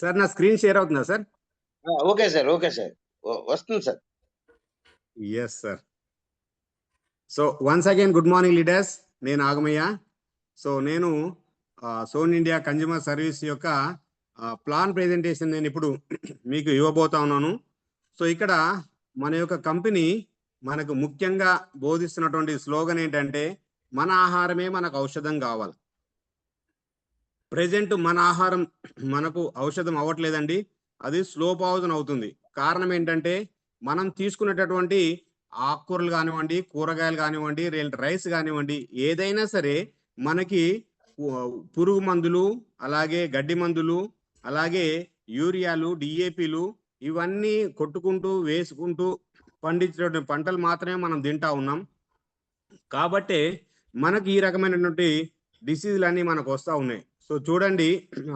Sir నా screen share అవుతుందా sir? Okay sir. Okay sir. వస్తుంది sir. Yes sir. So once again good morning leaders, నేను Agamayya. So నేను సోన్ ఇండియా కన్జ్యూమర్ సర్వీస్ యొక్క ప్లాన్ ప్రెజెంటేషన్ నేను ఇప్పుడు మీకు ఇవ్వబోతా ఉన్నాను. సో ఇక్కడ మన యొక్క కంపెనీ మనకు ముఖ్యంగా బోధిస్తున్నటువంటి స్లోగన్ ఏంటంటే, మన ఆహారమే మనకు ఔషధం కావాలి. ప్రెజెంట్ మన ఆహారం మనకు ఔషధం అవ్వట్లేదండి, అది స్లో పాయిజన్ అవుతుంది. కారణం ఏంటంటే, మనం తీసుకునేటటువంటి ఆకుకూరలు కానివ్వండి, కూరగాయలు కానివ్వండి, రైస్ కానివ్వండి, ఏదైనా సరే మనకి పురుగు మందులు, అలాగే గడ్డి మందులు, అలాగే యూరియాలు, డిఏపిలు ఇవన్నీ కొట్టుకుంటూ వేసుకుంటూ పండించేటువంటి పంటలు మాత్రమే మనం తింటా ఉన్నాం. కాబట్టి మనకి ఈ రకమైనటువంటి డిసీజులు అన్నీ మనకు వస్తూ ఉన్నాయి. సో చూడండి,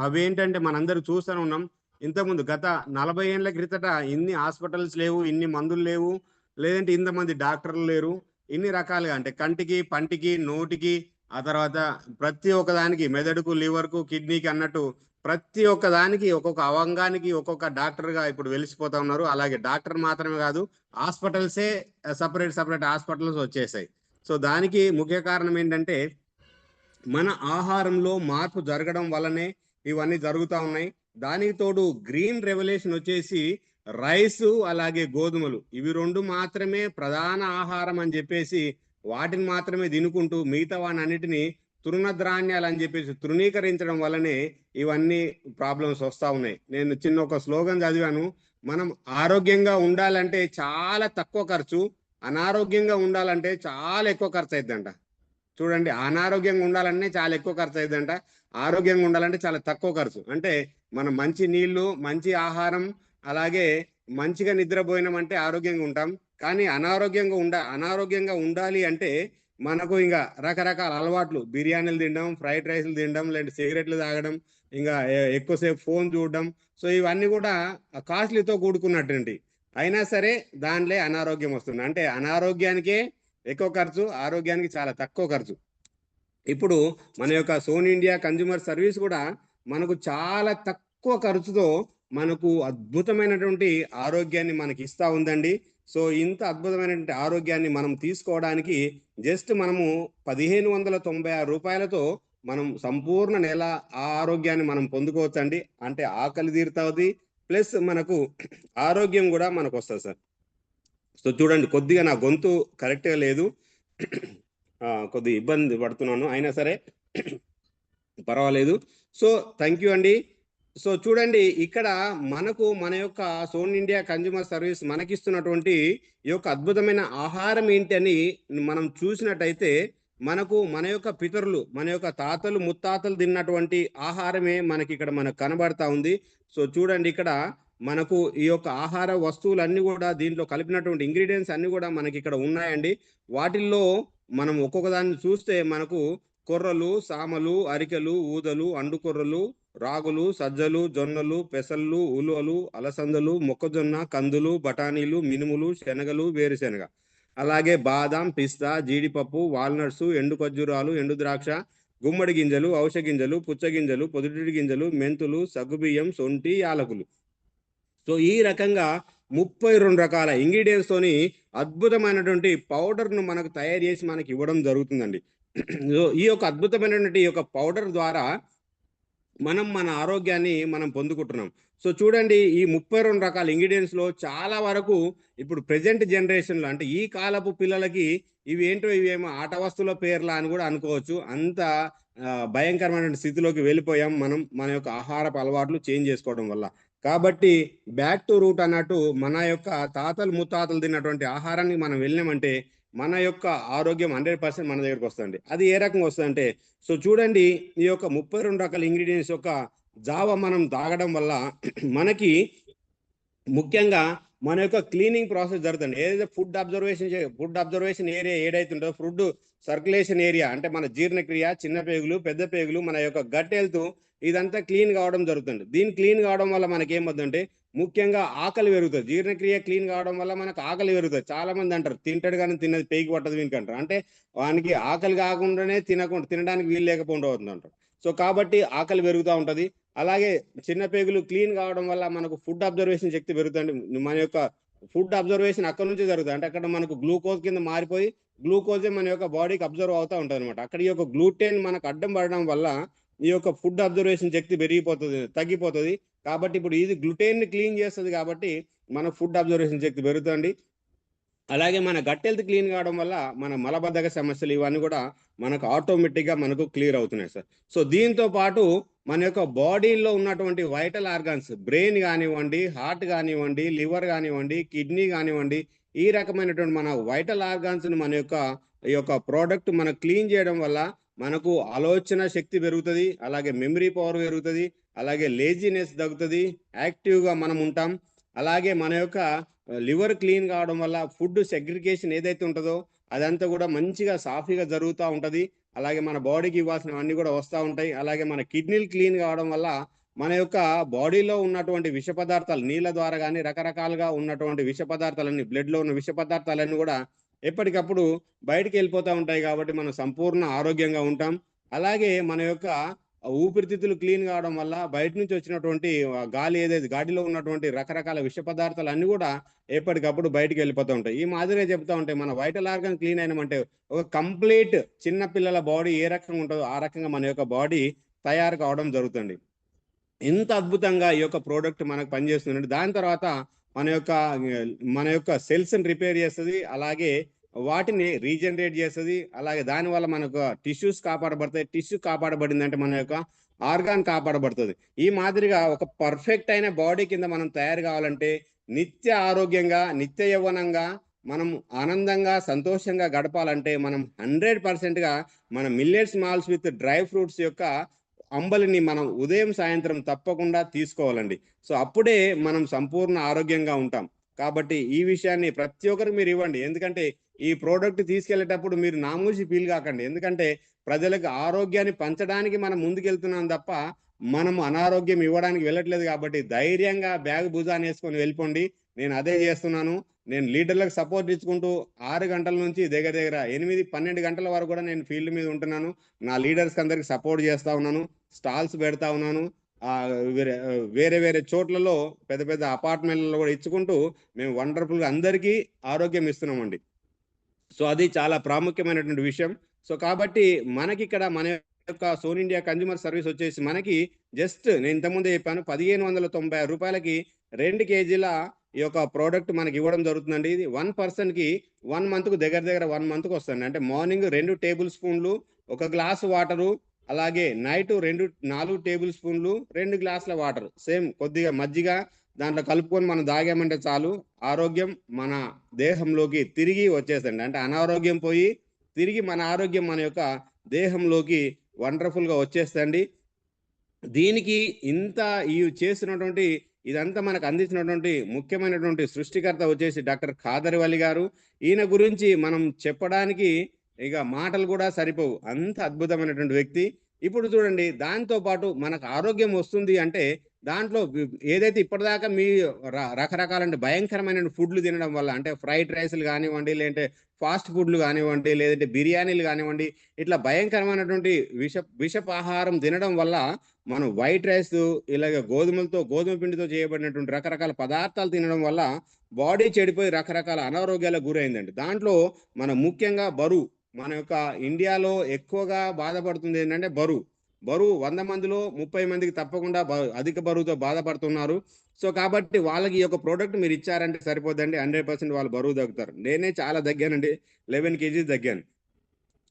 అవేంటంటే మనందరూ చూస్తూనే ఉన్నాం. ఇంతకుముందు గత 40 ఏళ్ల క్రితట ఇన్ని హాస్పిటల్స్ లేవు, ఇన్ని మందులు లేవు, లేదంటే ఇంతమంది డాక్టర్లు లేరు. ఇన్ని రకాలుగా అంటే కంటికి, పంటికి, నోటికి, ఆ తర్వాత ప్రతి ఒక్కదానికి, మెదడుకు, లివర్కు, కిడ్నీకి అన్నట్టు ప్రతి ఒక్క దానికి, ఒక్కొక్క అవంగానికి ఒక్కొక్క డాక్టర్గా ఇప్పుడు వెలిసిపోతా ఉన్నారు. అలాగే డాక్టర్ మాత్రమే కాదు, హాస్పిటల్సే సపరేట్ హాస్పిటల్స్ వచ్చేసాయి. సో దానికి ముఖ్య కారణం ఏంటంటే, మన ఆహారంలో మార్పు జరగడం వల్లనే ఇవన్నీ జరుగుతూ ఉన్నాయి. దానికి తోడు గ్రీన్ రెవల్యూషన్ వచ్చేసి రైసు అలాగే గోధుమలు, ఇవి రెండు మాత్రమే ప్రధాన ఆహారం అని చెప్పేసి వాటిని మాత్రమే తినుకుంటూ మిగతా వాని అన్నిటిని తృణధాన్యాలు అని చెప్పేసి తృణీకరించడం వల్లనే ఇవన్నీ ప్రాబ్లమ్స్ వస్తూ ఉన్నాయి. నేను చిన్న ఒక స్లోగన్ చదివాను, మనం ఆరోగ్యంగా ఉండాలంటే చాలా తక్కువ ఖర్చు, అనారోగ్యంగా ఉండాలంటే చాలా ఎక్కువ ఖర్చు అవుతుందంట. చూడండి, అనారోగ్యంగా ఉండాలంటే చాలా ఎక్కువ ఖర్చు అవుతుందంట, ఆరోగ్యంగా ఉండాలంటే చాలా తక్కువ ఖర్చు. అంటే మనం మంచి నీళ్లు, మంచి ఆహారం, అలాగే మంచిగా నిద్రపోయినాం అంటే ఆరోగ్యంగా ఉంటాం. కానీ అనారోగ్యంగా ఉండాలి అంటే మనకు ఇంకా రకరకాల అలవాట్లు, బిర్యానీలు తినడం, ఫ్రైడ్ రైస్లు తినడం, లేదంటే సిగరెట్లు తాగడం, ఇంకా ఎక్కువసేపు ఫోన్ చూడడం, సో ఇవన్నీ కూడా కాస్ట్లీతో కూడుకున్నటువంటి, అయినా సరే దానిలో అనారోగ్యం వస్తుంది. అంటే అనారోగ్యానికే ఎక్కువ ఖర్చు, ఆరోగ్యానికి చాలా తక్కువ ఖర్చు. ఇప్పుడు మన యొక్క సోన్ ఇండియా కన్జ్యూమర్ సర్వీస్ కూడా మనకు చాలా తక్కువ ఖర్చుతో మనకు అద్భుతమైనటువంటి ఆరోగ్యాన్ని మనకి ఇస్తా ఉందండి. సో ఇంత అద్భుతమైనటువంటి ఆరోగ్యాన్ని మనం తీసుకోవడానికి జస్ట్ మనము 1596 రూపాయలతో మనం సంపూర్ణ నెల ఆ ఆరోగ్యాన్ని మనం పొందుకోవచ్చండి. అంటే ఆకలి తీరుతుంది, ప్లస్ మనకు ఆరోగ్యం కూడా మనకు వస్తుంది సార్. సో చూడండి, కొద్దిగా నా గొంతు కరెక్ట్గా లేదు, కొద్దిగా ఇబ్బంది పడుతున్నాను, అయినా సరే పర్వాలేదు. సో థ్యాంక్ యూ అండి. సో చూడండి, ఇక్కడ మనకు మన యొక్క సోన్ ఇండియా కన్జ్యూమర్ సర్వీస్ మనకిస్తున్నటువంటి ఈ యొక్క అద్భుతమైన ఆహారం ఏంటి అని మనం చూసినట్టయితే, మనకు మన యొక్క పితరులు, మన యొక్క తాతలు ముత్తాతలు తిన్నటువంటి ఆహారమే మనకి ఇక్కడ మనకు కనబడతా ఉంది. సో చూడండి, ఇక్కడ మనకు ఈ యొక్క ఆహార వస్తువులన్నీ కూడా దీంట్లో కలిపినటువంటి ఇంగ్రీడియంట్స్ అన్ని కూడా మనకి ఇక్కడ ఉన్నాయండి. వాటిల్లో మనం ఒక్కొక్క దాన్ని చూస్తే మనకు కొర్రలు, సామలు, అరికెలు, ఊదలు, అండుకొర్రలు, రాగులు, సజ్జలు, జొన్నలు, పెసళ్ళు, ఉలువలు, అలసందలు, మొక్కజొన్న, కందులు, బఠానీలు, మినుములు, శనగలు, వేరుశెనగ, అలాగే బాదాం, పిస్తా, జీడిపప్పు, వాల్నట్స్, ఎండు ఖర్జూరాలు, ఎండు ద్రాక్ష, గుమ్మడి గింజలు, ఔషధ గింజలు, పుచ్చగింజలు, పొద్దుటిడి గింజలు, మెంతులు, సగ్గుబియ్యం, సొంటి, యాలకులు. సో ఈ రకంగా 32 రకాల ఇంగ్రీడియంట్స్ తోని అద్భుతమైనటువంటి పౌడర్ను మనకు తయారు చేసి మనకి ఇవ్వడం జరుగుతుందండి. ఈ యొక్క అద్భుతమైనటువంటి ఈ యొక్క పౌడర్ ద్వారా మనం మన ఆరోగ్యాన్ని మనం పొందుకుంటున్నాం. సో చూడండి, ఈ 32 రకాల ఇంగ్రీడియంట్స్ లో చాలా వరకు ఇప్పుడు ప్రెజెంట్ జనరేషన్లో, అంటే ఈ కాలపు పిల్లలకి ఇవి ఏంటో, ఇవేమో ఆట వస్తువుల పేర్లా అని కూడా అనుకోవచ్చు. అంత భయంకరమైన స్థితిలోకి వెళ్ళిపోయాం మనం, మన యొక్క ఆహారపు అలవాట్లు చేంజ్ చేసుకోవడం వల్ల. కాబట్టి బ్యాక్ టు రూట్ అన్నట్టు మన యొక్క తాతలు ముత్తాతలు తిన్నటువంటి ఆహారాన్ని మనం వెళ్ళినామంటే మన యొక్క ఆరోగ్యం 100% మన దగ్గరకు వస్తుంది. అది ఏ రకంగా వస్తుందంటే, సో చూడండి, ఈ యొక్క 32 రకాల ఇంగ్రీడియంట్స్ యొక్క జావ మనం తాగడం వల్ల మనకి ముఖ్యంగా మన యొక్క క్లీనింగ్ ప్రాసెస్ జరుగుతుంది. ఏదైతే ఫుడ్ అబ్జర్వేషన్ ఏరియా ఏదైతుందో, ఫుడ్ సర్క్యులేషన్ ఏరియా, అంటే మన జీర్ణక్రియ, చిన్న పేగులు, పెద్ద పేగులు, మన యొక్క గట్ హెల్త్, ఇదంతా క్లీన్ కావడం జరుగుతుంది. దీని క్లీన్ కావడం వల్ల మనకేమవుతుందంటే ముఖ్యంగా ఆకలి పెరుగుతుంది. జీర్ణక్రియ క్లీన్ కావడం వల్ల మనకు ఆకలి పెరుగుతుంది. చాలా మంది అంటారు తింటాడు కానీ తిన్నది పేగి పట్టదు వీనికి అంటారు. అంటే వానికి ఆకలి కాకుండానే తినడానికి వీలు లేకపోవడం అవుతుంది అంటారు. సో కాబట్టి ఆకలి పెరుగుతూ ఉంటుంది. అలాగే చిన్న పేగులు క్లీన్ కావడం వల్ల మనకు ఫుడ్ అబ్జర్వేషన్ శక్తి పెరుగుతుంది. మన యొక్క ఫుడ్ అబ్జర్వేషన్ అక్కడ నుంచి జరుగుతుంది. అంటే అక్కడ మనకు గ్లూకోజ్ కింద మారిపోయి గ్లూకోజే మన యొక్క బాడీకి అబ్జర్వ్ అవుతూ ఉంటుంది అనమాట. అక్కడ ఈ యొక్క గ్లూటెన్ మనకు అడ్డం పడడం వల్ల ఈ యొక్క ఫుడ్ అబ్జర్వేషన్ శక్తి తగ్గిపోతుంది. కాబట్టి ఇప్పుడు ఇది గ్లూటెన్ ని క్లీన్ చేస్తుంది కాబట్టి మన ఫుడ్ అబ్జర్వేషన్ శక్తి పెరుగుతుంది. అలాగే మన గట్ హెల్త్ క్లీన్ కావడం వల్ల మన మలబద్ధక సమస్యలు ఇవన్నీ కూడా మనకు ఆటోమేటిక్ గా మనకు క్లియర్ అవుతున్నాయి సార్. సో దీంతో పాటు మన యొక్క బాడీలో ఉన్నటువంటి వైటల్ ఆర్గాన్స్, బ్రెయిన్ కానివ్వండి, హార్ట్ కానివ్వండి, లివర్ కానివ్వండి, కిడ్నీ కానివ్వండి, ఈ రకమైనటువంటి మన వైటల్ ఆర్గాన్స్ ని మన యొక్క ఈ యొక్క ప్రోడక్ట్ మనం క్లీన్ చేయడం వల్ల మనకు ఆలోచన శక్తి పెరుగుతుంది, అలాగే మెమరీ పవర్ పెరుగుతుంది, అలాగే లేజినెస్ తగ్గుతుంది, యాక్టివ్ గా మనం ఉంటాం. అలాగే మన యొక్క లివర్ క్లీన్ కావడం వల్ల ఫుడ్ సెగ్రిగేషన్ ఏదైతే ఉంటుందో అదంతా కూడా మంచిగా సాఫీగా జరుగుతూ ఉంటది. అలాగే మన బాడీకి ఇవ్వాల్సినవన్నీ కూడా వస్తూ ఉంటాయి. అలాగే మన కిడ్నీలు క్లీన్ కావడం వల్ల మన యొక్క బాడీలో ఉన్నటువంటి విష పదార్థాలు నీళ్ళ ద్వారా కానీ రకరకాలుగా ఉన్నటువంటి విష పదార్థాలన్నీ, బ్లడ్ లో ఉన్న విష పదార్థాలన్నీ కూడా ఎప్పటికప్పుడు బయటికి వెళ్ళిపోతూ ఉంటాయి. కాబట్టి మనం సంపూర్ణ ఆరోగ్యంగా ఉంటాం. అలాగే మన యొక్క ఊపిరితిత్తులు క్లీన్ కావడం వల్ల బయట నుంచి వచ్చినటువంటి గాలి ఏదైతే గాడిలో ఉన్నటువంటి రకరకాల విష పదార్థాలు అన్ని కూడా ఎప్పటికప్పుడు బయటికి వెళ్ళిపోతూ ఉంటాయి. ఈ మాదిరిగా చెప్తా ఉంటాయి మన వైటల్ ఆర్గన్ క్లీన్ అయినామంటే ఒక కంప్లీట్ చిన్న పిల్లల బాడీ ఏ రకంగా ఉంటుందో ఆ రకంగా మన యొక్క బాడీ తయారు కావడం జరుగుతుంది. ఇంత అద్భుతంగా ఈ యొక్క ప్రోడక్ట్ మనకు పనిచేస్తుంది. దాని తర్వాత మన యొక్క సెల్స్ ని రిపేర్ చేస్తుంది, అలాగే వాటిని రీజనరేట్ చేస్తుంది. అలాగే దానివల్ల మనకు టిష్యూస్ కాపాడబడతాయి. టిష్యూ కాపాడబడిందంటే మన యొక్క ఆర్గాన్ కాపాడబడుతుంది. ఈ మాదిరిగా ఒక పర్ఫెక్ట్ అయిన బాడీ కింద మనం తయారు కావాలంటే నిత్య ఆరోగ్యంగా, నిత్య యవ్వనంగా, మనం ఆనందంగా సంతోషంగా గడపాలంటే మనం 100% గా మన millets malls with dry fruits యొక్క అంబలిని మనం ఉదయం సాయంత్రం తప్పకుండా తీసుకోవాలండి. సో అప్పుడే మనం సంపూర్ణ ఆరోగ్యంగా ఉంటాం. కాబట్టి ఈ విషయాన్ని ప్రతి ఒక్కరికి మీరు ఇవ్వండి. ఎందుకంటే ఈ ప్రోడక్ట్ తీసుకెళ్లేటప్పుడు మీరు నామూషి ఫీల్ కాకండి. ఎందుకంటే ప్రజలకు ఆరోగ్యాన్ని పంచడానికి మనం ముందుకెళ్తున్నాం తప్ప మనం అనారోగ్యం ఇవ్వడానికి వెళ్ళట్లేదు. కాబట్టి ధైర్యంగా బ్యాగ్ భుజాన్ని వేసుకొని వెళ్ళిపోండి. నేను అదే చేస్తున్నాను. నేను లీడర్లకు సపోర్ట్ ఇచ్చుకుంటూ 6 గంటల నుంచి దగ్గర 8-12 గంటల వరకు కూడా నేను ఫీల్డ్ మీద ఉంటున్నాను. నా లీడర్స్ అందరికి సపోర్ట్ చేస్తా ఉన్నాను. స్టాల్స్ పెడతా ఉన్నాను. వేరే వేరే చోట్లలో పెద్ద పెద్ద అపార్ట్మెంట్లలో కూడా ఇచ్చుకుంటూ మేము వండర్ఫుల్ గా అందరికీ ఆరోగ్యం ఇస్తున్నామండి. సో అది చాలా ప్రాముఖ్యమైనటువంటి విషయం. సో కాబట్టి మనకి ఇక్కడ మన యొక్క సోన్ ఇండియా కన్జ్యూమర్ సర్వీస్ వచ్చేసి మనకి జస్ట్ నేను ఇంతకుముందే చెప్పాను 1596 రూపాయలకి 2 కేజీల ఈ యొక్క ప్రోడక్ట్ మనకి ఇవ్వడం జరుగుతుందండి. ఇది 1 person కి 1 month కు దగ్గర 1 month కు వస్తుంది. అంటే మార్నింగ్ 2 టేబుల్ స్పూన్లు, 1 గ్లాసు వాటరు, అలాగే నైట్ 4 టేబుల్ స్పూన్లు, 2 గ్లాసుల వాటర్, సేమ్ కొద్దిగా మజ్జిగ దాంట్లో కలుపుకొని మనం తాగామంటే చాలు ఆరోగ్యం మన దేహంలోకి తిరిగి వచ్చేసండి. అంటే అనారోగ్యం పోయి తిరిగి మన ఆరోగ్యం మన యొక్క దేహంలోకి వండర్ఫుల్ గా వచ్చేస్తండి. దీనికి ఇంత ఈ చేసినటువంటి ఇదంతా మనకు అందించినటువంటి ముఖ్యమైనటువంటి సృష్టికర్త వచ్చేసి డాక్టర్ ఖాదర్ వలి గారు. ఈయన గురించి మనం చెప్పడానికి ఇక మాటలు కూడా సరిపోవు, అంత అద్భుతమైనటువంటి వ్యక్తి. ఇప్పుడు చూడండి, దాంతో పాటు మనకు ఆరోగ్యం వస్తుంది అంటే దాంట్లో ఏదైతే ఇప్పటిదాకా మీ రకరకాల భయంకరమైన ఫుడ్లు తినడం వల్ల, అంటే ఫ్రైడ్ రైస్లు కానివ్వండి, లేదంటే ఫాస్ట్ ఫుడ్లు కానివ్వండి, లేదంటే బిర్యానీలు కానివ్వండి, ఇట్లా భయంకరమైనటువంటి విషపాహారం తినడం వల్ల మనం వైట్ రైస్, ఇలాగ గోధుమ పిండితో చేయబడినటువంటి రకరకాల పదార్థాలు తినడం వల్ల బాడీ చెడిపోయి రకరకాల అనారోగ్యాలకు గురైందండి. దాంట్లో మనం ముఖ్యంగా బరువు, మన యొక్క ఇండియాలో ఎక్కువగా బాధపడుతుంది ఏంటంటే బరువు 100 మందిలో 30 మందికి తప్పకుండా అధిక బరువుతో బాధపడుతున్నారు. సో కాబట్టి వాళ్ళకి ఈ యొక్క ప్రోడక్ట్ మీరు ఇచ్చారంటే సరిపోద్దండి, 100% వాళ్ళు బరువు తగ్గుతారు. నేనే చాలా తగ్గానండి, 11 kgs తగ్గాను.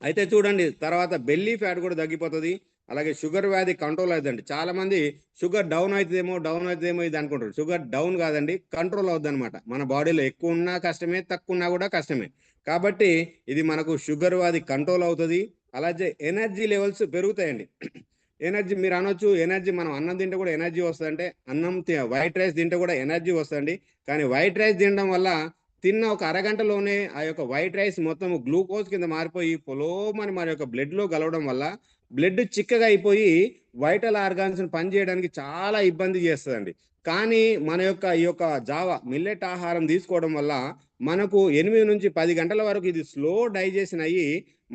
అయితే చూడండి, తర్వాత బెల్లీ ఫ్యాట్ కూడా తగ్గిపోతుంది. అలాగే షుగర్ వ్యాధి కంట్రోల్ అవుతుందండి. చాలా మంది షుగర్ డౌన్ అవుతుందేమో ఇది అనుకుంటారు. షుగర్ డౌన్ కాదండి, కంట్రోల్ అవుతుంది అనమాట. మన బాడీలో ఎక్కువ ఉన్నా కష్టమే, తక్కువ ఉన్నా కూడా కష్టమే. కాబట్టి ఇది మనకు షుగర్ వ్యాధి కంట్రోల్ అవుతుంది. అలాగే ఎనర్జీ లెవెల్స్ పెరుగుతాయండి. ఎనర్జీ మీరు అనొచ్చు, ఎనర్జీ మనం అన్నం తింటే కూడా ఎనర్జీ వస్తుంది అంటే, వైట్ రైస్ తింటే కూడా ఎనర్జీ వస్తుంది. కానీ వైట్ రైస్ తినడం వల్ల తిన్న ఒక అరగంటలోనే ఆ యొక్క వైట్ రైస్ మొత్తం గ్లూకోజ్ కింద మారిపోయి పొలోమని మన యొక్క బ్లడ్ లో కలవడం వల్ల బ్లడ్ చిక్కగా అయిపోయి వైటల్ ఆర్గాన్స్ పనిచేయడానికి చాలా ఇబ్బంది చేస్తుందండి. కానీ మన యొక్క ఈ యొక్క జావా మిల్లెట్ ఆహారం తీసుకోవడం వల్ల మనకు 8 నుంచి 10 గంటల వరకు ఇది స్లో డైజెషన్ అయ్యి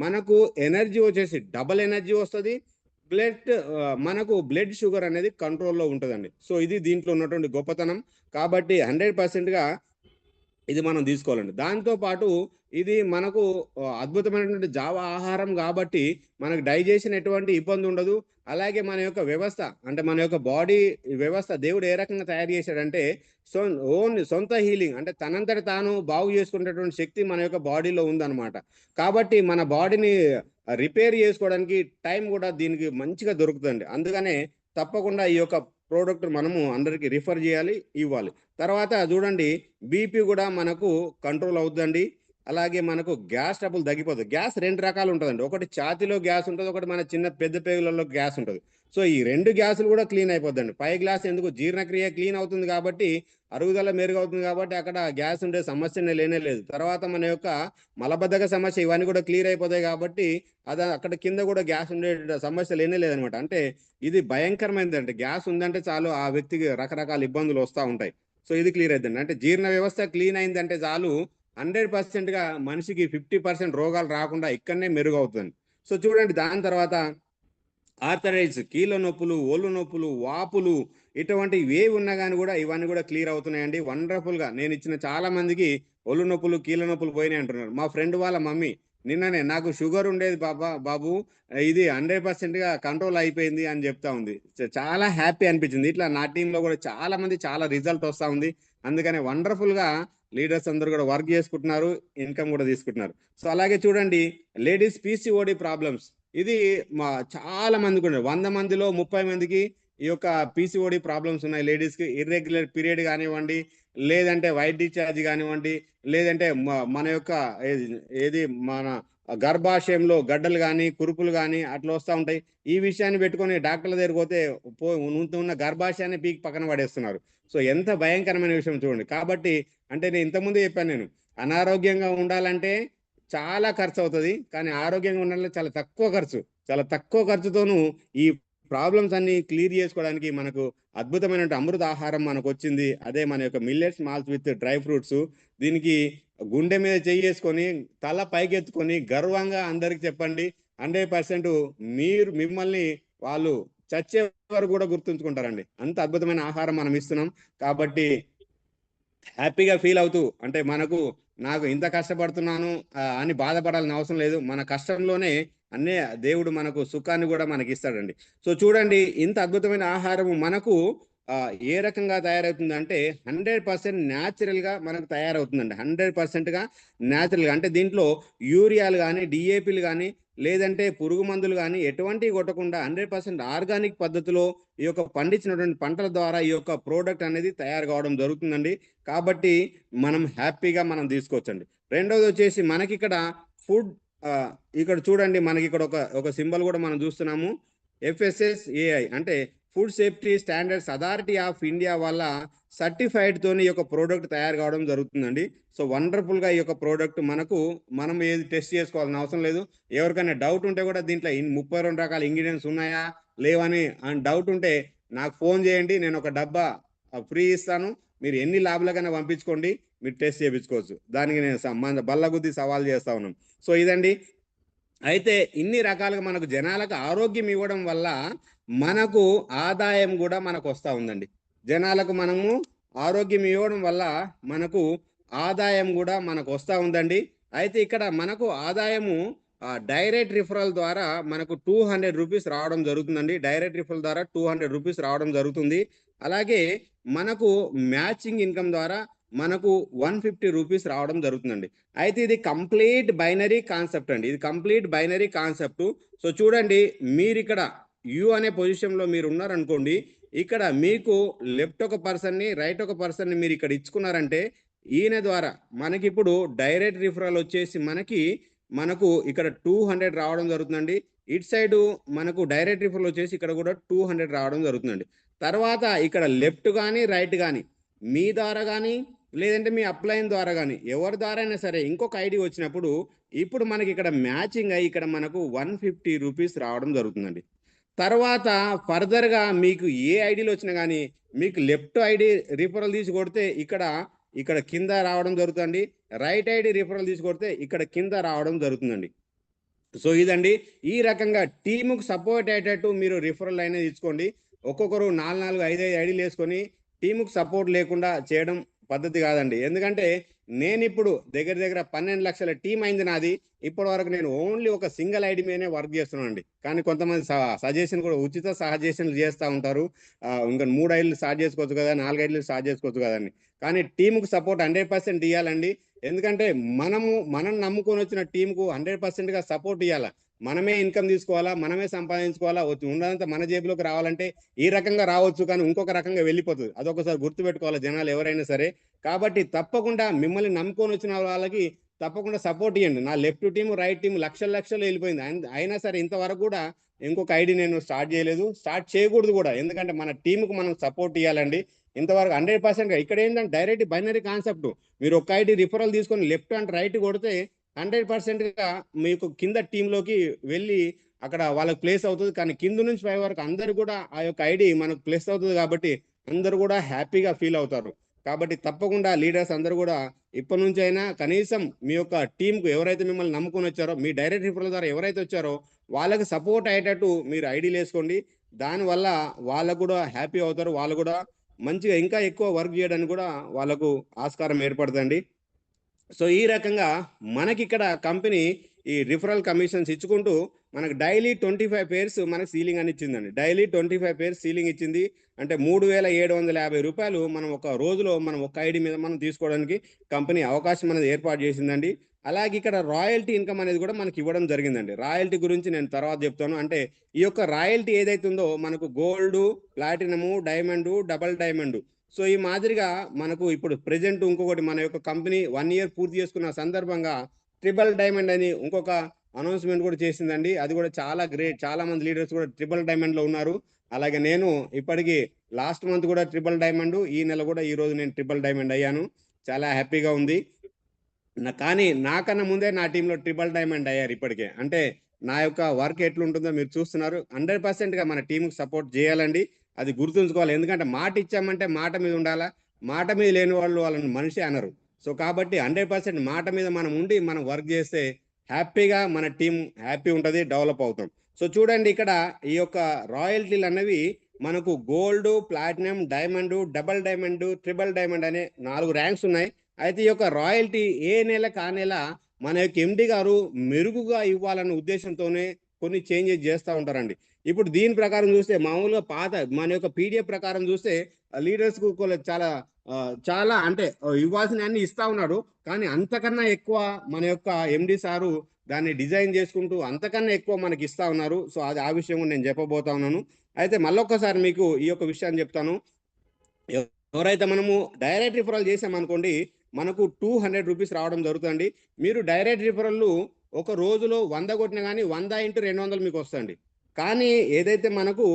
మనకు ఎనర్జీ వచ్చేసి డబల్ ఎనర్జీ వస్తుంది. మనకు బ్లడ్ షుగర్ అనేది కంట్రోల్లో ఉంటుందండి. సో ఇది దీంట్లో ఉన్నటువంటి గొప్పతనం. కాబట్టి 100%గా ఇది మనం తీసుకోవాలండి. దాంతో పాటు ఇది మనకు అద్భుతమైనటువంటి జావ ఆహారం కాబట్టి మనకు డైజెషన్ ఎటువంటి ఇబ్బంది ఉండదు. అలాగే మన యొక్క వ్యవస్థ అంటే మన యొక్క బాడీ వ్యవస్థ దేవుడు ఏ రకంగా తయారు చేశాడంటే సొంత హీలింగ్ అంటే తనంతట తాను బాగు చేసుకునేటటువంటి శక్తి మన యొక్క బాడీలో ఉందన్నమాట. కాబట్టి మన బాడీని రిపేర్ చేసుకోవడానికి టైం కూడా దీనికి మంచిగా దొరుకుతుంది. అందుకనే తప్పకుండా ఈ యొక్క ప్రోడక్ట్ మనము అందరికి రిఫర్ చేయాలి, ఇవ్వాలి. తర్వాత చూడండి బీపీ కూడా మనకు కంట్రోల్ అవుతుందండి. అలాగే మనకు గ్యాస్ ట్రబుల్ తగ్గిపోతుంది. గ్యాస్ 2 రకాలు ఉంటుందండి. ఒకటి ఛాతీలో గ్యాస్ ఉంటుంది, ఒకటి మన చిన్న పెద్ద పేగులలో గ్యాస్ ఉంటుంది. సో ఈ 2 గ్యాసులు కూడా క్లీన్ అయిపోద్దండి. పై గ్లాస్ ఎందుకు జీర్ణక్రియ క్లీన్ అవుతుంది కాబట్టి అరుగుదల మెరుగవుతుంది కాబట్టి అక్కడ గ్యాస్ ఉండే సమస్యనే లేనే లేదు. తర్వాత మన యొక్క మలబద్ధక సమస్య ఇవన్నీ కూడా క్లియర్ అయిపోతాయి కాబట్టి అది అక్కడ కింద కూడా గ్యాస్ ఉండే సమస్య లేనే లేదనమాట. అంటే ఇది భయంకరమైనది. అంటే గ్యాస్ ఉందంటే చాలు ఆ వ్యక్తికి రకరకాల ఇబ్బందులు వస్తూ ఉంటాయి. సో ఇది క్లియర్ అవుతుంది. అంటే జీర్ణ వ్యవస్థ క్లీన్ అయిందంటే చాలు 100%గా మనిషికి 50% రోగాలు రాకుండా ఇక్కడనే మెరుగవుతుంది. సో చూడండి దాని తర్వాత ఆర్థరైటిస్, కీళ్ళ నొప్పులు, ఒళ్ళు నొప్పులు, వాపులు ఇటువంటివి ఏవి ఉన్నా కానీ కూడా ఇవన్నీ కూడా క్లియర్ అవుతున్నాయండి. వండర్ఫుల్గా నేను ఇచ్చిన చాలా మందికి ఒళ్ళు నొప్పులు, కీళ్ళ నొప్పులు పోయినాయి అంటున్నారు. మా ఫ్రెండ్ వాళ్ళ మమ్మీ నిన్ననే నాకు షుగర్ ఉండేది బాబు ఇది 100%గా కంట్రోల్ అయిపోయింది అని చెప్తా ఉంది. చాలా హ్యాపీ అనిపించింది. ఇట్లా నా టీంలో కూడా చాలా మంది చాలా రిజల్ట్ వస్తూ ఉంది. అందుకనే వండర్ఫుల్గా లీడర్స్ అందరూ కూడా వర్క్ చేసుకుంటున్నారు, ఇన్కమ్ కూడా తీసుకుంటున్నారు. సో అలాగే చూడండి లేడీస్ పీసీఓడి ప్రాబ్లమ్స్ ఇది చాలా మందికి ఉన్నాయి. 100 మందిలో 30 మందికి ఈ యొక్క పీసీఓడి ప్రాబ్లమ్స్ ఉన్నాయి. లేడీస్కి ఇర్రెగ్యులర్ పీరియడ్ కానివ్వండి, లేదంటే వైట్ డిశ్చార్జ్ కానివ్వండి, లేదంటే మన యొక్క ఏది మన గర్భాశయంలో గడ్డలు కానీ కురుపులు కానీ అట్లా వస్తూ ఉంటాయి. ఈ విషయాన్ని పెట్టుకొని డాక్టర్ల దగ్గరికి పోతే ఉన్న గర్భాశయాన్ని పీకి పక్కన పడేస్తున్నారు. సో ఎంత భయంకరమైన విషయం చూడండి. కాబట్టి అంటే నేను ఇంతకుముందు చెప్పాను, నేను అనారోగ్యంగా ఉండాలంటే చాలా ఖర్చు అవుతుంది, కానీ ఆరోగ్యంగా ఉండాలంటే చాలా తక్కువ ఖర్చుతోనూ ఈ ప్రాబ్లమ్స్ అన్ని క్లియర్ చేసుకోవడానికి మనకు అద్భుతమైన అమృత ఆహారం మనకు వచ్చింది. అదే మన యొక్క millets malls with dry fruits. దీనికి గుండె మీద చేసుకొని తల పైకెత్తుకొని గర్వంగా అందరికి చెప్పండి. 100% మిమ్మల్ని వాళ్ళు చచ్చే వరకు కూడా గుర్తుంచుకుంటారండి. అంత అద్భుతమైన ఆహారం మనం ఇస్తున్నాం. కాబట్టి హ్యాపీగా ఫీల్ అవుతూ అంటే నాకు ఇంత కష్టపడుతున్నాను అని బాధపడాల్సిన అవసరం లేదు. మన కష్టంలోనే అన్నీ దేవుడు మనకు సుఖాన్ని కూడా మనకి ఇస్తాడండి. సో చూడండి ఇంత అద్భుతమైన ఆహారము మనకు ఏ రకంగా తయారవుతుంది అంటే 100% న్యాచురల్గా మనకు తయారవుతుందండి. 100%గా న్యాచురల్గా. అంటే దీంట్లో యూరియాలు కానీ డిఏపీలు కానీ లేదంటే పురుగు మందులు కానీ ఎటువంటివి కొట్టకుండా 100% ఆర్గానిక్ పద్ధతిలో ఈ యొక్క పండించినటువంటి పంటల ద్వారా ఈ యొక్క ప్రోడక్ట్ అనేది తయారు కావడం జరుగుతుందండి. కాబట్టి మనం హ్యాపీగా మనం తీసుకోవచ్చండి. రెండోది వచ్చేసి మనకి ఇక్కడ ఫుడ్ ఇక్కడ చూడండి మనకి ఇక్కడ ఒక సింబల్ కూడా మనం చూస్తున్నాము. FSSAI అంటే food safety standards authority of India వల్ల సర్టిఫైడ్ తోని ఈ యొక్క ప్రోడక్ట్ తయారు కావడం జరుగుతుందండి. సో వండర్ఫుల్ గా ఈ యొక్క ప్రోడక్ట్ మనం ఏది టెస్ట్ చేసుకోవాల్సిన అవసరం లేదు. ఎవరికైనా డౌట్ ఉంటే కూడా దీంట్లో 32 రకాల ఇంగ్రీడియంట్స్ ఉన్నాయా లేవని డౌట్ ఉంటే నాకు ఫోన్ చేయండి. నేను ఒక డబ్బా ఫ్రీ ఇస్తాను. మీరు ఎన్ని ల్యాబ్లకైనా పంపించుకోండి, మీరు టెస్ట్ చేయించుకోవచ్చు. దానికి నేను బల్లగుద్ది సవాల్ చేస్తా ఉన్నాను. సో ఇదండి. అయితే ఇన్ని రకాలుగా మనకు జనాలకు ఆరోగ్యం ఇవ్వడం వల్ల మనకు ఆదాయం కూడా మనకు వస్తూ ఉందండి. జనాలకు మనము ఆరోగ్యం ఇవ్వడం వల్ల మనకు ఆదాయం కూడా మనకు వస్తూ ఉందండి. అయితే ఇక్కడ మనకు ఆదాయము డైరెక్ట్ రిఫరల్ ద్వారా మనకు 200 రూపీస్ రావడం జరుగుతుందండి. డైరెక్ట్ రిఫరల్ ద్వారా 200 రూపీస్ రావడం జరుగుతుంది. అలాగే మనకు మ్యాచింగ్ ఇన్కమ్ ద్వారా మనకు 150 రూపీస్ రావడం జరుగుతుందండి. అయితే ఇది కంప్లీట్ బైనరీ కాన్సెప్ట్ అండి. ఇది కంప్లీట్ బైనరీ కాన్సెప్ట్. సో చూడండి మీరు ఇక్కడ యు అనే పొజిషన్లో మీరు ఉన్నారనుకోండి, ఇక్కడ మీకు లెఫ్ట్ ఒక పర్సన్ని రైట్ ఒక పర్సన్ని మీరు ఇక్కడ ఇచ్చుకున్నారంటే ఈయన ద్వారా మనకి ఇప్పుడు డైరెక్ట్ రిఫరల్ వచ్చేసి మనకు ఇక్కడ 200 రావడం జరుగుతుందండి. ఇటు సైడ్ మనకు డైరెక్ట్ రిఫరల్ వచ్చేసి ఇక్కడ కూడా 200 రావడం జరుగుతుందండి. తర్వాత ఇక్కడ లెఫ్ట్ కానీ రైట్ కానీ మీ ద్వారా కానీ లేదంటే మీ అప్లైన్ ద్వారా కానీ ఎవరి ద్వారా అయినా సరే ఇంకొక ఐడి వచ్చినప్పుడు ఇప్పుడు మనకి ఇక్కడ మ్యాచింగ్ అయ్యి ఇక్కడ మనకు 150 రూపీస్ రావడం జరుగుతుందండి. తర్వాత ఫర్దర్గా మీకు ఏ ఐడిలో వచ్చినా కానీ మీకు లెఫ్ట్ ఐడి రిఫరల్ తీసి కొడితే ఇక్కడ కింద రావడం జరుగుతుంది. రైట్ ఐడి రిఫరల్ తీసి కొడితే ఇక్కడ కింద రావడం జరుగుతుందండి. సో ఇదండి, ఈ రకంగా టీముకు సపోర్ట్ అయ్యేటట్టు మీరు రిఫరల్ అనేది ఇచ్చుకోండి. ఒక్కొక్కరు 4 5 ఐడీలు వేసుకొని టీముకు సపోర్ట్ లేకుండా చేయడం పద్ధతి కాదండి. ఎందుకంటే నేను ఇప్పుడు దగ్గర దగ్గర 12 లక్షల టీం అయింది నాది. ఇప్పటి వరకు నేను ఓన్లీ ఒక సింగిల్ ఐడి మీదనే వర్క్ చేస్తున్నానండి. కానీ కొంతమంది సజెషన్ కూడా ఉచిత సజెషన్లు చేస్తూ ఉంటారు. ఇంకా 3 ఐడీలు స్టార్ట్ చేసుకోవచ్చు కదా, 4 ఐడీలు స్టార్ట్ చేసుకోవచ్చు కదా అని. కానీ టీముకు సపోర్ట్ 100% ఇవ్వాలండి. ఎందుకంటే మనం నమ్ముకొని వచ్చిన టీంకు 100%గా సపోర్ట్ ఇవ్వాలా. మనమే ఇన్కమ్ తీసుకోవాలా, మనమే సంపాదించుకోవాలా, ఉన్నదంతా మన జేబులోకి రావాలంటే ఈ రకంగా రావచ్చు, కానీ ఇంకొక రకంగా వెళ్ళిపోతుంది. అదొకసారి గుర్తుపెట్టుకోవాలి జనాలు ఎవరైనా సరే. కాబట్టి తప్పకుండా మిమ్మల్ని నమ్ముకొని వచ్చిన వాళ్ళకి తప్పకుండా సపోర్ట్ ఇవ్వండి. నా లెఫ్ట్ టీం రైట్ టీం లక్షలు లక్షలు వెళ్ళిపోయింది. అయినా సరే ఇంతవరకు కూడా ఇంకొక ఐడి నేను స్టార్ట్ చేయలేదు, స్టార్ట్ చేయకూడదు కూడా. ఎందుకంటే మన టీంకు మనం సపోర్ట్ ఇవ్వాలండి. ఇంతవరకు 100%గా ఇక్కడ ఏంటంటే డైరెక్ట్ బైనరీ కాన్సెప్ట్. మీరు ఒక ఐడి రిఫరల్ తీసుకొని లెఫ్ట్ అండ్ రైట్ కొడితే 100%గా మీకు కింద టీంలోకి వెళ్ళి అక్కడ వాళ్ళకి ప్లేస్ అవుతుంది. కానీ కింద నుంచి పై వరకు అందరు కూడా ఆ యొక్క ఐడి మనకు ప్లేస్ అవుతుంది. కాబట్టి అందరు కూడా హ్యాపీగా ఫీల్ అవుతారు. కాబట్టి తప్పకుండా లీడర్స్ అందరూ కూడా ఇప్పటి నుంచి అయినా కనీసం మీ యొక్క టీంకు ఎవరైతే మిమ్మల్ని నమ్ముకొని వచ్చారో, మీ డైరెక్ట్ రిఫరల్ ద్వారా ఎవరైతే వచ్చారో వాళ్ళకి సపోర్ట్ అయ్యేటట్టు మీరు ఐడీలు వేసుకోండి. దానివల్ల వాళ్ళకు కూడా హ్యాపీ అవుతారు. వాళ్ళు కూడా మంచిగా ఇంకా ఎక్కువ వర్క్ చేయడానికి కూడా వాళ్ళకు ఆస్కారం ఏర్పడుతుంది. సో ఈ రకంగా మనకి ఇక్కడ కంపెనీ ఈ రిఫరల్ కమిషన్స్ ఇచ్చుకుంటూ మనకు డైలీ 25 పేర్స్ మనకు సీలింగ్ అని ఇచ్చిందండి. డైలీ 25 పేర్స్ సీలింగ్ ఇచ్చింది. అంటే 3750 రూపాయలు మనం ఒక రోజులో మనం ఒక ఐడి మీద మనం తీసుకోవడానికి కంపెనీ అవకాశం అనేది ఏర్పాటు చేసిందండి. అలాగే ఇక్కడ రాయల్టీ ఇన్కమ్ అనేది కూడా మనకి ఇవ్వడం జరిగిందండి. రాయల్టీ గురించి నేను తర్వాత చెప్తాను. అంటే ఈ యొక్క రాయల్టీ ఏదైతే ఉందో మనకు gold, platinum, diamond, double diamond. So ఈ మాదిరిగా మనకు ఇప్పుడు ప్రెజెంట్ ఇంకొకటి మన యొక్క కంపెనీ 1 ఇయర్ పూర్తి చేసుకున్న సందర్భంగా ట్రిపుల్ డైమండ్ అని ఇంకొక అనౌన్స్మెంట్ కూడా చేసిందండి. అది కూడా చాలా గ్రేట్. చాలా మంది లీడర్స్ కూడా ట్రిపుల్ డైమండ్ లో ఉన్నారు. అలాగే నేను ఇప్పటికి లాస్ట్ మంత్ కూడా ట్రిపుల్ డైమండ్, ఈ నెల కూడా ఈ రోజు నేను ట్రిపుల్ డైమండ్ అయ్యాను. చాలా హ్యాపీగా ఉంది. కానీ నాకన్నా ముందే నా టీంలో ట్రిపుల్ డైమండ్ అయ్యారు ఇప్పటికే. అంటే నా యొక్క వర్క్ ఎట్లుంటుందో మీరు చూస్తున్నారు. 100%గా మన టీంకి సపోర్ట్ చేయాలండి. అది గుర్తుంచుకోవాలి. ఎందుకంటే మాట ఇచ్చామంటే మాట మీద ఉండాలా. మాట మీద లేని వాళ్ళు వాళ్ళని మనిషి అనరు. సో కాబట్టి 100% మాట మీద మనం ఉండి మనం వర్క్ చేస్తే హ్యాపీగా మన టీం హ్యాపీ ఉంటుంది, డెవలప్ అవుతాం. సో చూడండి ఇక్కడ ఈ యొక్క రాయల్టీలు అనేవి మనకు gold, platinum, diamond, double diamond, triple diamond అనే 4 ర్యాంక్స్ ఉన్నాయి. అయితే ఈ యొక్క రాయల్టీ ఏ నెలకు ఆ నెల మన యొక్క ఎండి గారు మెరుగుగా ఇవ్వాలన్న ఉద్దేశంతోనే కొన్ని చేంజెస్ చేస్తూ ఉంటారండి. ఇప్పుడు దీని ప్రకారం చూస్తే మామూలుగా పాత మన యొక్క పీడిఎఫ్ ప్రకారం చూస్తే లీడర్స్ కు చాలా చాలా అంటే ఇవ్వాల్సిన అన్ని ఇస్తా ఉన్నాడు. కానీ అంతకన్నా ఎక్కువ మన యొక్క ఎండి సారు దాన్ని డిజైన్ చేసుకుంటూ అంతకన్నా ఎక్కువ మనకి ఇస్తా ఉన్నారు. సో అది ఆ విషయం నేను చెప్పబోతా ఉన్నాను. అయితే మళ్ళొక్కసారి మీకు ఈ యొక్క విషయాన్ని చెప్తాను. ఎవరైతే మనము డైరెక్ట్ రిఫరల్ చేసామనుకోండి మనకు 200 రూపీస్ రావడం జరుగుతుంది. మీరు డైరెక్ట్ రిఫరల్ ఒక రోజులో 100 కొట్టినా కానీ 100 × 200 మీకు వస్తుంది. కానీ ఏదైతే మనకు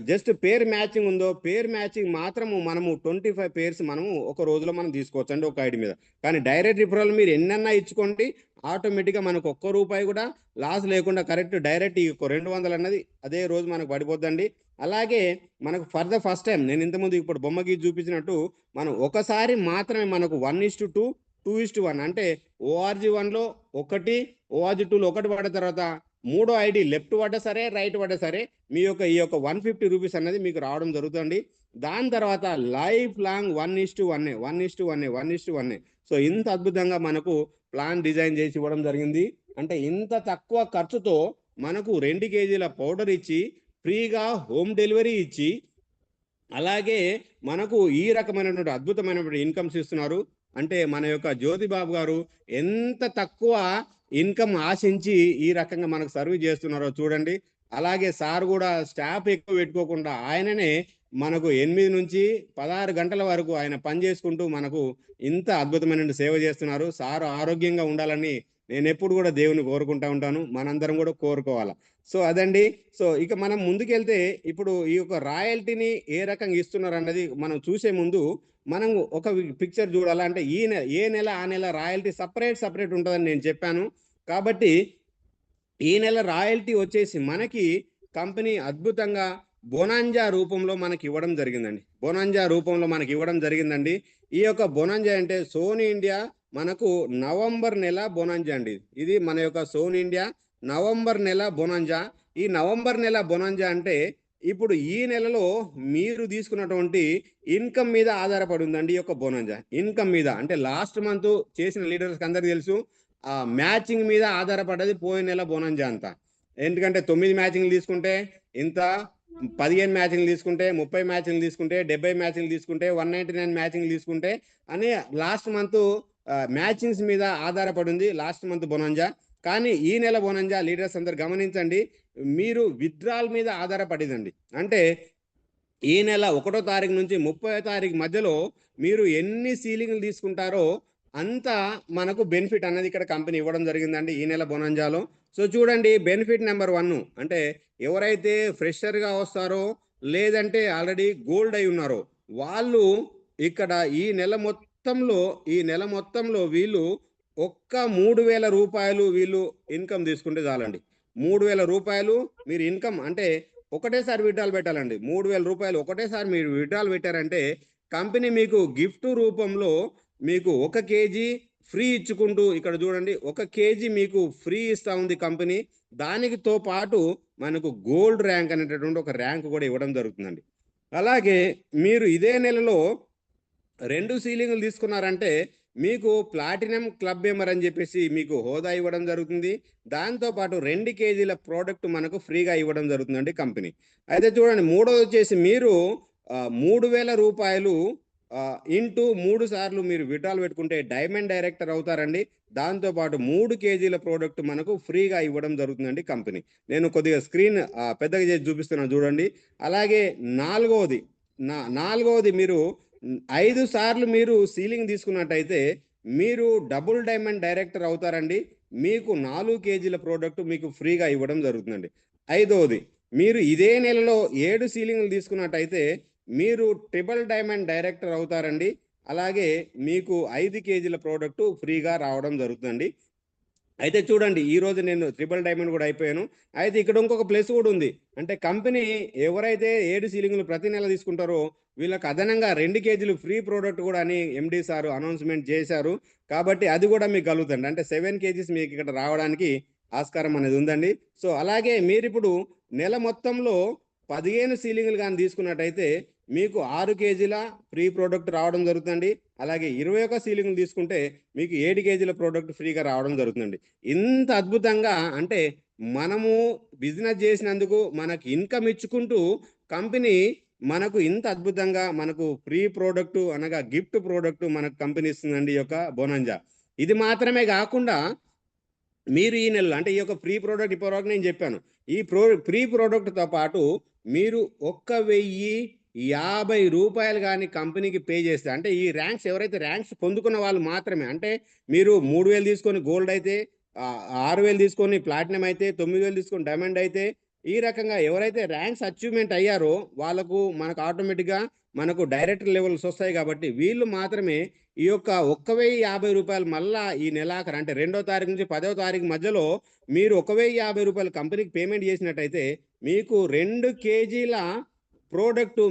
జస్ట్ పేర్ మ్యాచింగ్ ఉందో పేర్ మ్యాచింగ్ మాత్రము మనము 25 పేర్స్ మనము ఒక రోజులో మనం తీసుకోవచ్చు అండి ఒక ఐడి మీద. కానీ డైరెక్ట్ రిఫరల్ మీరు ఎన్నన్నా ఇచ్చుకోండి, ఆటోమేటిక్గా మనకు ఒక్క రూపాయి కూడా లాస్ లేకుండా కరెక్ట్ డైరెక్ట్ 200 అన్నది అదే రోజు మనకు పడిపోద్దండి. అలాగే మనకు ఫర్ ద ఫస్ట్ టైం నేను ఇంతకుముందు ఇప్పుడు బొమ్మ గీసి చూపించినట్టు మనం ఒకసారి మాత్రమే మనకు 1:2, 2:1 అంటే ORG1లో 1, ORG2లో 1 పడిన తర్వాత మూడో ఐడి లెఫ్ట్ పడ్డా సరే రైట్ పడ్డా సరే మీ యొక్క ఈ యొక్క 150 రూపీస్ అనేది మీకు రావడం జరుగుతుంది. దాని తర్వాత లైఫ్ లాంగ్ 1:1, 1:1, 1:1. సో ఇంత అద్భుతంగా మనకు ప్లాన్ డిజైన్ చేసి ఇవ్వడం జరిగింది. అంటే ఇంత తక్కువ ఖర్చుతో మనకు 2 కేజీల పౌడర్ ఇచ్చి ఫ్రీగా హోమ్ డెలివరీ ఇచ్చి అలాగే మనకు ఈ రకమైనటువంటి అద్భుతమైనటువంటి ఇన్కమ్స్ ఇస్తున్నారు. అంటే మన యొక్క జ్యోతిబాబు గారు ఎంత తక్కువ ఇన్కమ్ ఆశించి ఈ రకంగా మనకు సర్వీస్ చేస్తున్నారో చూడండి. అలాగే సార్ కూడా స్టాఫ్ ఎక్కువ పెట్టుకోకుండా ఆయననే మనకు 8 నుంచి 16 గంటల వరకు ఆయన పని చేసుకుంటూ మనకు ఇంత అద్భుతమైన సేవ చేస్తున్నారు. సార్ ఆరోగ్యంగా ఉండాలని నేను ఎప్పుడు కూడా దేవుని కోరుకుంటా ఉంటాను. మనందరం కూడా కోరుకోవాలి. సో అదండి. సో ఇక మనం ముందుకెళ్తే ఇప్పుడు ఈ యొక్క రాయల్టీని ఏ రకంగా ఇస్తున్నారు అన్నది మనం చూసే ముందు మనం ఒక పిక్చర్ చూడాలా. అంటే ఏ నెల ఆ నెల రాయల్టీ సపరేట్ ఉంటుందని నేను చెప్పాను. కాబట్టి ఈ నెల రాయల్టీ వచ్చేసి మనకి కంపెనీ అద్భుతంగా బొనాంజా రూపంలో మనకి ఇవ్వడం జరిగిందండి. బొనాంజా రూపంలో మనకి ఇవ్వడం జరిగిందండి. ఈ యొక్క బొనాంజా అంటే సోనీ ఇండియా మనకు నవంబర్ నెల బొనాంజా అండి. ఇది మన యొక్క సోనీ ఇండియా నవంబర్ నెల బొనాంజా. ఈ నవంబర్ నెల బొనాంజా అంటే ఇప్పుడు ఈ నెలలో మీరు తీసుకున్నటువంటి ఇన్కమ్ మీద ఆధారపడి ఉందండి ఈ యొక్క బొనాంజా. ఇన్కమ్ మీద అంటే లాస్ట్ మంత్ చేసిన లీడర్స్కి అందరికి తెలుసు, ఆ మ్యాచింగ్ మీద ఆధారపడ్డది పోయిన నెల బొనాంజా అంతా. ఎందుకంటే 9 మ్యాచింగ్లు తీసుకుంటే ఇంత, 15 మ్యాచింగ్లు తీసుకుంటే, 30 మ్యాచింగ్లు తీసుకుంటే, 70 మ్యాచింగ్లు తీసుకుంటే, 199 మ్యాచింగ్లు తీసుకుంటే అని లాస్ట్ మంత్ మ్యాచింగ్స్ మీద ఆధారపడి ఉంది లాస్ట్ మంత్ బొనాంజా. కానీ ఈ నెల బొనాంజా లీడర్స్ అందరు గమనించండి, మీరు విత్డ్రాల్ మీద ఆధారపడిందండి. అంటే ఈ నెల 1వ తారీఖు నుంచి 30వ తారీఖు మధ్యలో మీరు ఎన్ని సీలింగ్లు తీసుకుంటారో అంత మనకు బెనిఫిట్ అన్నది ఇక్కడ కంపెనీ ఇవ్వడం జరిగిందండి ఈ నెల బొనాంజాలో. సో చూడండి, బెనిఫిట్ నెంబర్ 1 అంటే ఎవరైతే ఫ్రెషర్గా వస్తారో లేదంటే ఆల్రెడీ గోల్డ్ అయి ఉన్నారో వాళ్ళు ఇక్కడ ఈ నెల మొత్తంలో వీళ్ళు ఒక్క 3,000 రూపాయలు వీళ్ళు ఇన్కమ్ తీసుకుంటే చాలండి. 3,000 రూపాయలు మీరు ఇన్కమ్ అంటే ఒకటేసారి విత్డ్రాల్ పెట్టాలండి. 3,000 రూపాయలు ఒకటేసారి మీరు విత్డ్రాల్ పెట్టారంటే కంపెనీ మీకు గిఫ్ట్ రూపంలో మీకు 1 కేజీ ఫ్రీ ఇచ్చుకుంటూ, ఇక్కడ చూడండి 1 కేజీ మీకు ఫ్రీ ఇస్తా ఉంది కంపెనీ. దానితో పాటు మనకు గోల్డ్ ర్యాంక్ అనేటటువంటి ఒక ర్యాంక్ కూడా ఇవ్వడం జరుగుతుందండి. అలాగే మీరు ఇదే నెలలో 2 సీలింగ్లు తీసుకున్నారంటే మీకు ప్లాటినం క్లబ్ మెంబర్ అని చెప్పేసి మీకు హోదా ఇవ్వడం జరుగుతుంది. దాంతోపాటు 2 కేజీల ప్రోడక్ట్ మనకు ఫ్రీగా ఇవ్వడం జరుగుతుందండి కంపెనీ. అయితే చూడండి, మూడోది వచ్చేసి మీరు 3,000 రూపాయలు ఇంటూ 3 సార్లు మీరు విత్డ్రాల్ పెట్టుకుంటే డైమండ్ డైరెక్టర్ అవుతారండి. దాంతోపాటు 3 కేజీల ప్రోడక్ట్ మనకు ఫ్రీగా ఇవ్వడం జరుగుతుందండి కంపెనీ. నేను కొద్దిగా స్క్రీన్ పెద్దగా చేసి చూపిస్తున్నాను చూడండి. అలాగే నాలుగవది మీరు 5 సార్లు మీరు సీలింగ్ తీసుకున్నట్టయితే మీరు డబుల్ డైమండ్ డైరెక్టర్ అవుతారండి. మీకు 4 కేజీల ప్రోడక్ట్ మీకు ఫ్రీగా ఇవ్వడం జరుగుతుందండి. ఐదవది, మీరు ఇదే నెలలో 7 సీలింగ్లు తీసుకున్నట్టయితే మీరు ట్రిపుల్ డైమండ్ డైరెక్టర్ అవుతారండి. అలాగే మీకు 5 కేజీల ప్రోడక్ట్ ఫ్రీగా రావడం జరుగుతుందండి. అయితే చూడండి, ఈ రోజు నేను ట్రిపుల్ డైమండ్ కూడా అయిపోయాను. అయితే ఇక్కడ ఇంకొక ప్లస్ కూడా ఉంది. అంటే కంపెనీ ఎవరైతే 7 సీలింగ్లు ప్రతి నెల తీసుకుంటారో వీళ్ళకి అదనంగా 2 కేజీలు ఫ్రీ ప్రోడక్ట్ కూడా అని ఎండి సార్ అనౌన్స్మెంట్ చేశారు. కాబట్టి అది కూడా మీకు కలుగుతుంది. అంటే 7 కేజీస్ మీకు ఇక్కడ రావడానికి ఆస్కారం అనేది ఉందండి. సో అలాగే మీరు ఇప్పుడు నెల మొత్తంలో 15 సీలింగ్లు కానీ తీసుకున్నట్టయితే మీకు 6 కేజీల ఫ్రీ ప్రోడక్ట్ రావడం జరుగుతుందండి. అలాగే 21 సీలింగ్లు తీసుకుంటే మీకు 7 కేజీల ప్రోడక్ట్ ఫ్రీగా రావడం జరుగుతుందండి. ఇంత అద్భుతంగా అంటే మనము బిజినెస్ చేసినందుకు మనకి ఇన్కమ్ ఇచ్చుకుంటూ కంపెనీ మనకు ఇంత అద్భుతంగా మనకు ఫ్రీ ప్రోడక్ట్ అనగా గిఫ్ట్ ప్రోడక్ట్ మనకు కంపెనీ ఇస్తుందండి ఈ యొక్క బొనాంజా. ఇది మాత్రమే కాకుండా మీరు ఈ నెలలో అంటే ఈ యొక్క ఫ్రీ ప్రోడక్ట్ ఇప్పటివరకు నేను చెప్పాను. ఈ ఫ్రీ ప్రోడక్ట్తో పాటు మీరు 1,050 రూపాయలు కానీ కంపెనీకి పే చేస్తే, అంటే ఈ ర్యాంక్స్ ఎవరైతే ర్యాంక్స్ పొందుకున్న వాళ్ళు మాత్రమే, అంటే మీరు 3,000 తీసుకొని గోల్డ్ అయితే, 6,000 తీసుకొని ప్లాటినం అయితే, 9,000 తీసుకొని డైమండ్ అయితే, ఈ రకంగా ఎవరైతే ర్యాంక్స్ అచీవ్మెంట్ అయ్యారో వాళ్ళకు మనకు ఆటోమేటిక్గా మనకు డైరెక్టర్ లెవెల్స్ వస్తాయి. కాబట్టి వీళ్ళు మాత్రమే ఈ యొక్క 1,050 రూపాయలు మళ్ళా ఈ నెలాఖరు అంటే 2వ తారీఖు నుంచి 10వ తారీఖు మధ్యలో మీరు 1,050 రూపాయలు కంపెనీకి పేమెంట్ చేసినట్టయితే మీకు 2 కేజీల ప్రోడక్ట్